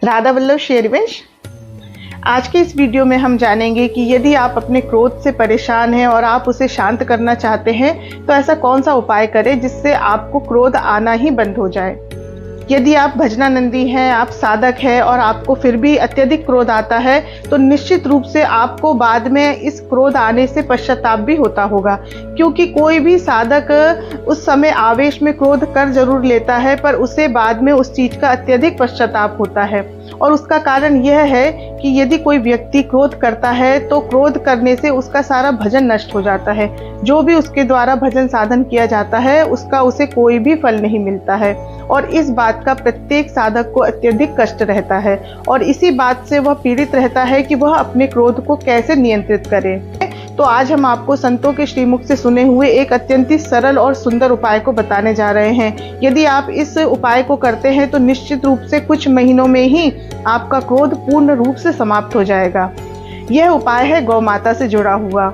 राधा वल्लभ शेरवंश। आज के इस वीडियो में हम जानेंगे कि यदि आप अपने क्रोध से परेशान हैं और आप उसे शांत करना चाहते हैं तो ऐसा कौन सा उपाय करें जिससे आपको क्रोध आना ही बंद हो जाए। यदि आप भजनानंदी हैं, आप साधक हैं और आपको फिर भी अत्यधिक क्रोध आता है तो निश्चित रूप से आपको बाद में इस क्रोध आने से पश्चाताप भी होता होगा, क्योंकि कोई भी साधक उस समय आवेश में क्रोध कर जरूर लेता है पर उसे बाद में उस चीज का अत्यधिक पश्चाताप होता है। और उसका कारण यह है कि यदि कोई व्यक्ति क्रोध करता है तो क्रोध करने से उसका सारा भजन नष्ट हो जाता है। जो भी उसके द्वारा भजन साधन किया जाता है उसका उसे कोई भी फल नहीं मिलता है और इस बात का प्रत्येक साधक को अत्यधिक कष्ट रहता है और इसी बात से वह पीड़ित रहता है कि वह अपने क्रोध को कैसे नियंत्रित करे। तो आज हम आपको संतों के श्रीमुख से सुने हुए एक अत्यंत सरल और सुंदर उपाय को बताने जा रहे हैं। यदि आप इस उपाय को करते हैं तो निश्चित रूप से कुछ महीनों में ही आपका क्रोध पूर्ण रूप से समाप्त हो जाएगा। यह उपाय है गौ माता से जुड़ा हुआ।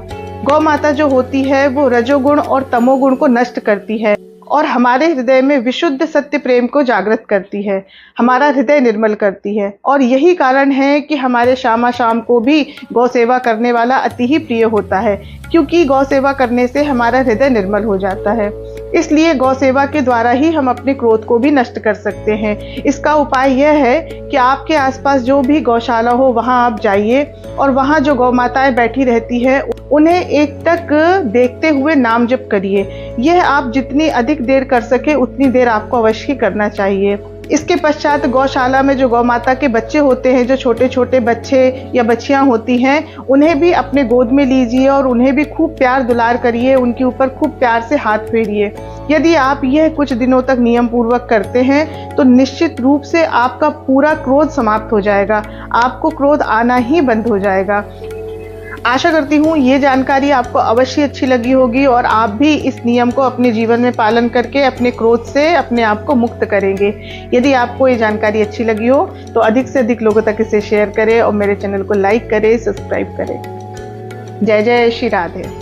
गौ माता जो होती है वो रजोगुण और तमोगुण को नष्ट करती है और हमारे हृदय में विशुद्ध सत्य प्रेम को जागृत करती है, हमारा हृदय निर्मल करती है। और यही कारण है कि हमारे श्यामा शाम को भी गौ सेवा करने वाला अति ही प्रिय होता है, क्योंकि गौ सेवा करने से हमारा हृदय निर्मल हो जाता है। इसलिए गौ सेवा के द्वारा ही हम अपने क्रोध को भी नष्ट कर सकते हैं। इसका उपाय यह है कि आपके आसपास जो भी गौशाला हो वहां आप जाइए और वहां जो गौ माताएं बैठी रहती है उन्हें एकटक देखते हुए नाम जप करिए। यह आप जितनी अधिक देर कर सके उतनी देर आपको अवश्य करना चाहिए। इसके पश्चात गौशाला में जो गौ माता के बच्चे होते हैं, जो छोटे छोटे बच्चे या बच्चियां होती हैं, उन्हें भी अपने गोद में लीजिए और उन्हें भी खूब प्यार दुलार करिए, उनके ऊपर खूब प्यार से हाथ फेरिए। यदि आप यह कुछ दिनों तक नियम पूर्वक करते हैं तो निश्चित रूप से आपका पूरा क्रोध समाप्त हो जाएगा, आपको क्रोध आना ही बंद हो जाएगा। आशा करती हूँ ये जानकारी आपको अवश्य अच्छी लगी होगी और आप भी इस नियम को अपने जीवन में पालन करके अपने क्रोध से अपने आप को मुक्त करेंगे। यदि आपको ये जानकारी अच्छी लगी हो तो अधिक से अधिक लोगों तक इसे शेयर करें और मेरे चैनल को लाइक करें, सब्सक्राइब करें। जय जय श्री राधे।